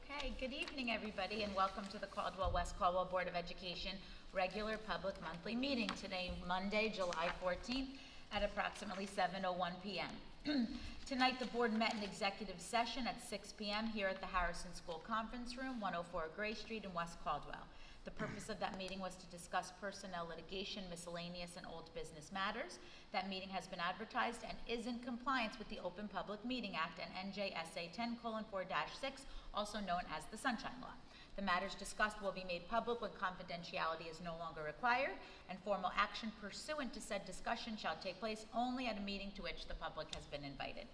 Okay, good evening, everybody, and welcome to the Caldwell-West Caldwell Board of Education regular public monthly meeting today, Monday, July 14th at approximately 7:01 p.m. Tonight, the board met in executive session at 6 p.m. here at the Harrison School Conference Room, 104 Gray Street in West Caldwell. The purpose of that meeting was to discuss personnel litigation, miscellaneous, and old business matters. That meeting has been advertised and is in compliance with the Open Public Meeting Act and NJSA 10:4-6, also known as the Sunshine Law. The matters discussed will be made public when confidentiality is no longer required, and formal action pursuant to said discussion shall take place only at a meeting to which the public has been invited.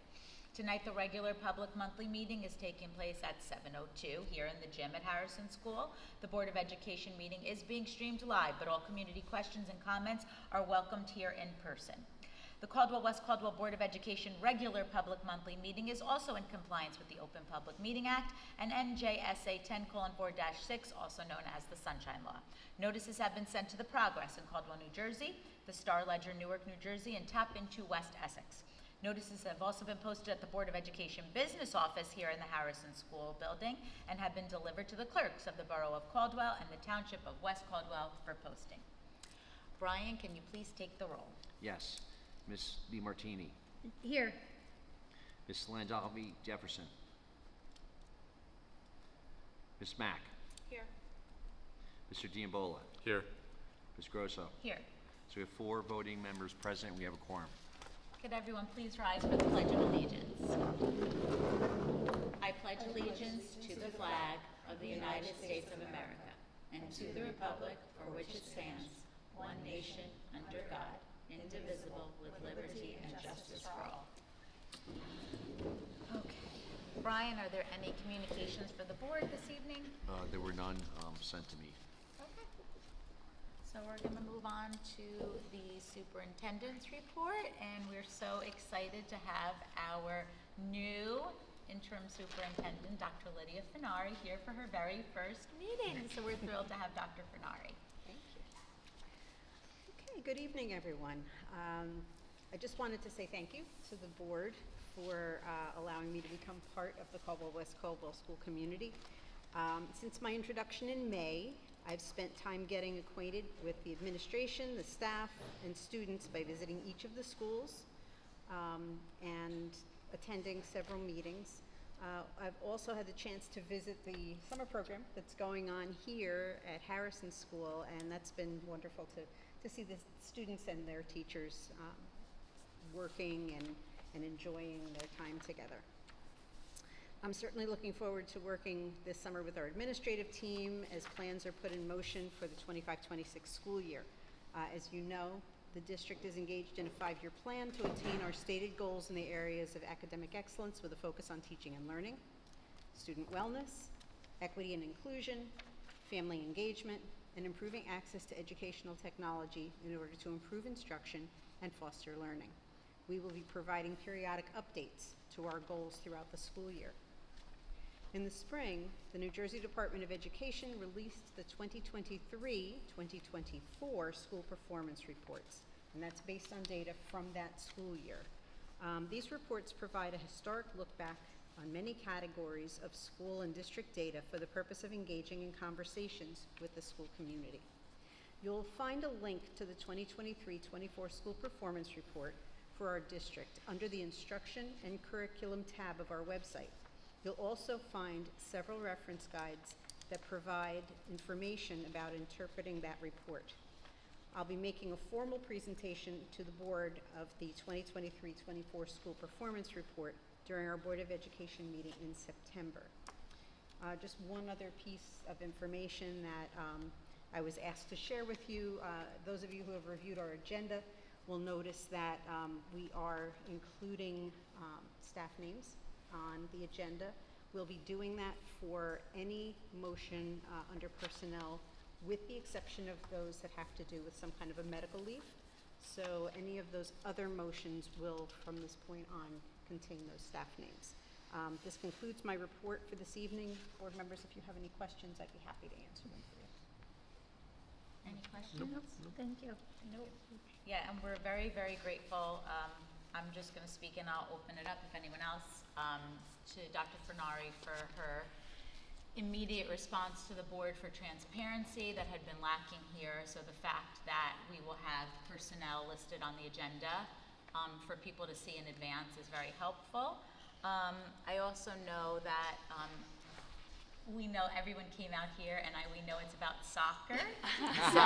Tonight, the regular public monthly meeting is taking place at 7:02 here in the gym at Harrison School. The Board of Education meeting is being streamed live, but all community questions and comments are welcomed here in person. The Caldwell-West Caldwell Board of Education regular public monthly meeting is also in compliance with the Open Public Meeting Act and NJSA 10:4-6, also known as the Sunshine Law. Notices have been sent to the Progress in Caldwell, New Jersey, the Star Ledger, Newark, New Jersey, and Tap Into West Essex. Notices have also been posted at the Board of Education business office here in the Harrison School building and have been delivered to the clerks of the Borough of Caldwell and the Township of West Caldwell for posting. Brian, can you please take the roll? Yes. Ms. DiMartini. Here. Ms. Landalvi Jefferson. Ms. Mack. Here. Mr. Diambola. Here. Ms. Grosso. Here. So we have 4 voting members present. We have a quorum. Could everyone please rise for the Pledge of Allegiance? I pledge allegiance to the flag of the United States of America and to the republic for which it stands, one nation, under God, indivisible, with liberty and justice for all. Okay. Brian, are there any communications for the board this evening? There were none sent to me. Okay. So we're going to move on to the superintendent's report, and we're so excited to have our new interim superintendent, Dr. Lydia Finari, here for her very first meeting. So we're thrilled to have Dr. Finari. Thank you. Okay, good evening, everyone. I just wanted to say thank you to the board for allowing me to become part of the Caldwell-West Caldwell School community. Since my introduction in May, I've spent time getting acquainted with the administration, the staff, and students by visiting each of the schools and attending several meetings. I've also had the chance to visit the summer program that's going on here at Harrison School, and that's been wonderful to see the students and their teachers working and enjoying their time together. I'm certainly looking forward to working this summer with our administrative team as plans are put in motion for the 25-26 school year. As you know, the district is engaged in a 5-year plan to attain our stated goals in the areas of academic excellence with a focus on teaching and learning, student wellness, equity and inclusion, family engagement, and improving access to educational technology in order to improve instruction and foster learning. We will be providing periodic updates to our goals throughout the school year. In the spring, the New Jersey Department of Education released the 2023-2024 school performance reports, and that's based on data from that school year. These reports provide a historic look back on many categories of school and district data for the purpose of engaging in conversations with the school community. You'll find a link to the 2023-24 school performance report for our district under the Instruction and Curriculum tab of our website. You'll also find several reference guides that provide information about interpreting that report. I'll be making a formal presentation to the board of the 2023-24 school performance report during our Board of Education meeting in September. Just one other piece of information that I was asked to share with you. Those of you who have reviewed our agenda will notice that we are including staff names on the agenda. We'll be doing that for any motion under personnel, with the exception of those that have to do with some kind of a medical leave. So any of those other motions will, from this point on, contain those staff names. This concludes my report for this evening. Board members, if you have any questions, I'd be happy to answer them for you. Any questions? Nope. Thank you. Nope. Yeah, and we're very, very grateful. I'm just going to speak and I'll open it up if anyone else, to Dr. Finari for her immediate response to the board for transparency that had been lacking here. So the fact that we will have personnel listed on the agenda for people to see in advance is very helpful. I also know that we know everyone came out here, and we know it's about soccer. So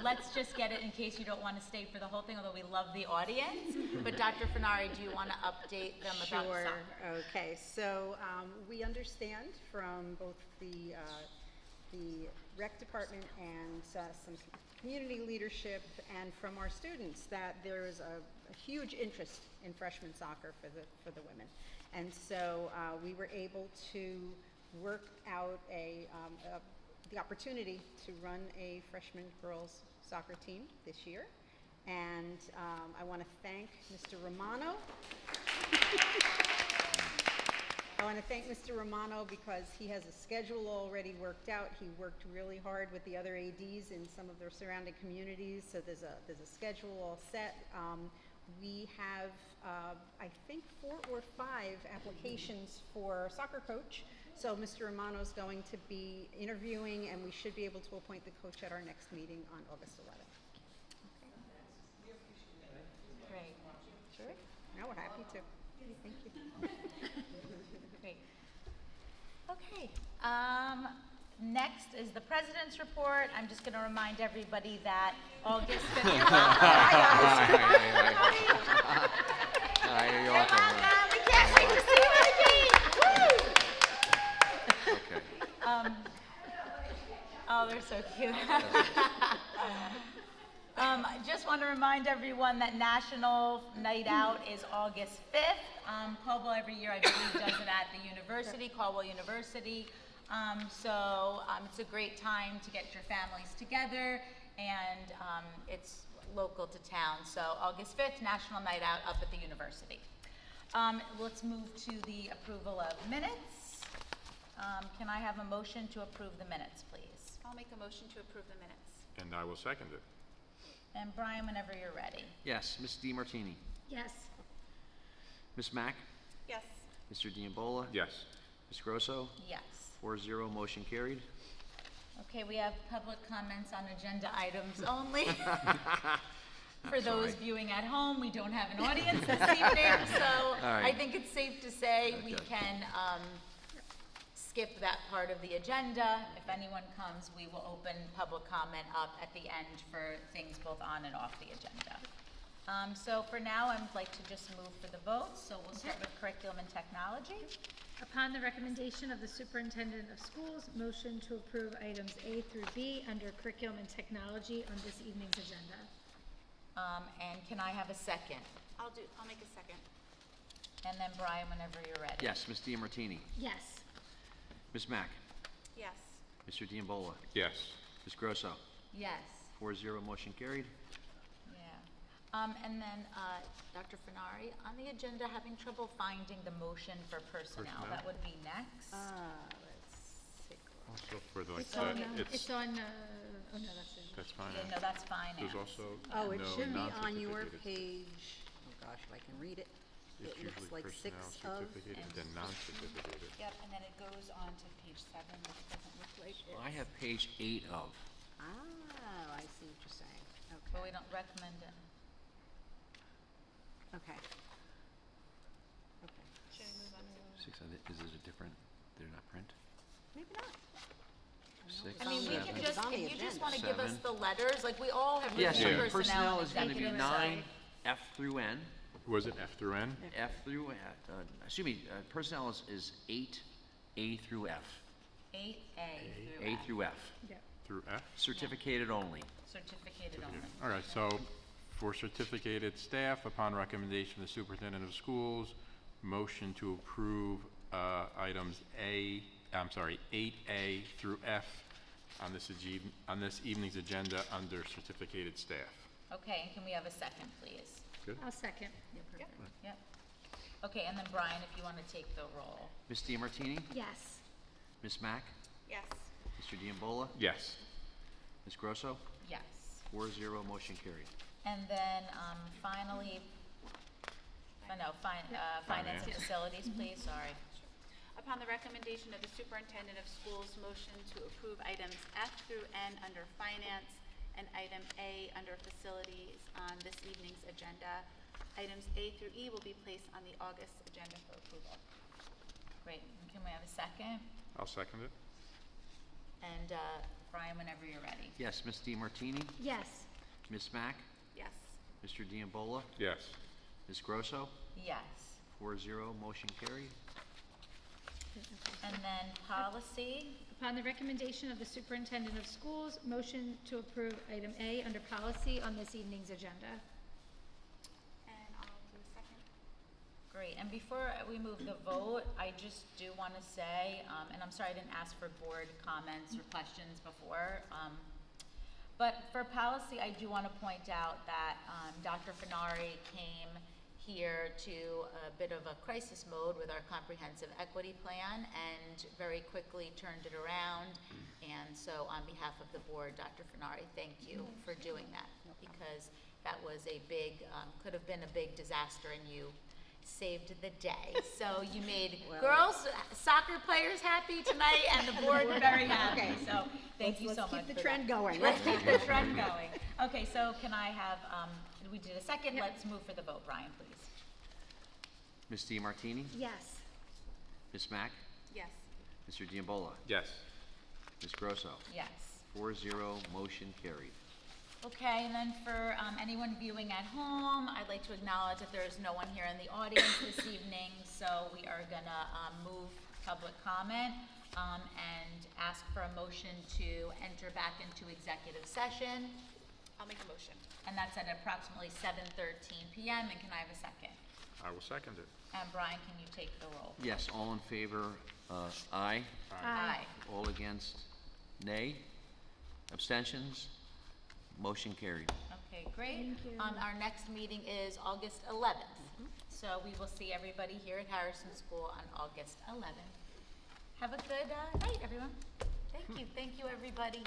let's just get it in case you don't want to stay for the whole thing, although we love the audience. But Dr. Fenari, do you want to update them about soccer? Sure. Okay. So we understand from both the rec department and some community leadership and from our students that there is a huge interest in freshman soccer for the women. And so we were able to work out the opportunity to run a freshman girls soccer team this year. And I want to thank Mr. Romano. I want to thank Mr. Romano because he has a schedule already worked out. He worked really hard with the other ADs in some of their surrounding communities, so there's a schedule all set. We have, I think, 4 or 5 applications for soccer coach. So Mr. Romano is going to be interviewing, and we should be able to appoint the coach at our next meeting on August 11th. Great. Sure. Now we're happy to. Thank you. Great. Okay. Next is the President's Report. I'm just going to remind everybody that August 5th. You're welcome. We can't wait to see you again. Woo! Okay. Oh, they're so cute. I just want to remind everyone that National Night Out is August 5th. Caldwell every year, I believe, does it at the university, Caldwell University. So it's a great time to get your families together, and it's local to town. So August 5th, National Night Out up at the university. Let's move to the approval of minutes. Can I have a motion to approve the minutes, please? I'll make a motion to approve the minutes. And I will second it. And Brian, whenever you're ready. Yes, Ms. DiMartini. Yes. Ms. Mack. Yes. Mr. Diambola. Yes. Ms. Grosso. Yes. 4-0, motion carried. Okay, we have public comments on agenda items only. For those Sorry. viewing at home, we don't have an audience this evening, so All right. I think it's safe to say we Okay. can skip that part of the agenda. If anyone comes, we will open public comment up at the end for things both on and off the agenda. So for now, I'd like to just move for the votes. So we'll start with curriculum and technology. Upon the recommendation of the superintendent of schools, motion to approve items A through B under curriculum and technology on this evening's agenda. And can I have a second? I'll make a second. And then Brian, whenever you're ready. Yes, Ms. DiMartini. Yes. Ms. Mack. Yes. Mr. Diambola. Yes. Ms. Grosso. Yes. 4-0, motion carried. Yeah. And then, Dr. Fenari, on the agenda, having trouble finding the motion for personnel. Personnel? That would be next. Let's take a look. Also for the, It's on, oh no, that's it. that's fine. Yeah, no, that's fine. There's Ann. also Oh, it no should be on your non-certificated. page. Oh gosh, if I can read it. It's It looks usually like personnel, 6 of. certificated, and then non-certificated. Yep, and then it goes on to page 7, which doesn't look like it. I have page 8 of. Oh, I see what you're saying. But Okay. we don't recommend it. Okay. Okay. Should we move on to? 6 of it. Is it a different? They're not print? Maybe not. 6, I mean, we can 7. just, on the if you just agenda. want to give us 7. the letters, like we all have Yes, reviewed Yeah. personnel personnel and is going to be executive, so- 9, F through N. Was it F through N? F through, excuse me, personnel is 8, A through F. 8A through A F. through F. Yeah. Through F? Certificated only. Certificated only. All right, so for certificated staff, upon recommendation of the superintendent of schools, motion to approve items 8A through F on this evening's agenda under certificated staff. Okay, and can we have a second, please? Good? I'll second. Yep. Okay, and then Brian, if you want to take the roll. Ms. DiMartini. Yes. Ms. Mack. Yes. Mr. Diambola. Yes. Ms. Grosso. Yes. 4-0, motion carried. And then, finally, finance and Finance. facilities, please, sorry. Upon the recommendation of the superintendent of schools, motion to approve items F through N under finance and item A under facilities on this evening's agenda. Items A through E will be placed on the August agenda for approval. Great. Can we have a second? I'll second it. And Brian, whenever you're ready. Yes, Ms. DiMartini, Yes. Ms. Mack, Yes. Mr. Diambola, Yes. Ms. Grosso, Yes. 4-0, motion carried. And then policy, Upon the recommendation of the superintendent of schools, motion to approve item A under policy on this evening's agenda. And I'll do a second. great. And before we move the vote, I just do want to say, and I'm sorry I didn't ask for board comments or questions before, but for policy, I do want to point out that Dr. Fenari came here to a bit of a crisis mode with our comprehensive equity plan and very quickly turned it around. And so on behalf of the board, Dr. Fenari, thank you for doing that, because that was a big, could have been a big disaster, and you saved the day. So you made girls, soccer players happy tonight, and the board very happy. Okay. So thank you so much. Let's keep the for trend that. going. Let's keep the trend going. Okay, so can I have, we did a second, let's move for the vote. Brian, please. Ms. DiMartini, Yes. Ms. Mack, Yes. Mr. Diambola, Yes. Ms. Grosso, Yes. 4-0, motion carried. Okay, and then for anyone viewing at home, I'd like to acknowledge that there is no one here in the audience this evening, so we are gonna move public comment and ask for a motion to enter back into executive session, I'll make a motion. and that's at approximately 7:13 p.m. And can I have a second? I will second it. And Brian, can you take the roll? Yes, all in favor, aye. Aye. All against, nay. Abstentions? Motion carried. Okay, great. Thank you. Our next meeting is August 11th. So we will see everybody here at Harrison School on August 11th. Have a good night, everyone. Thank you, everybody.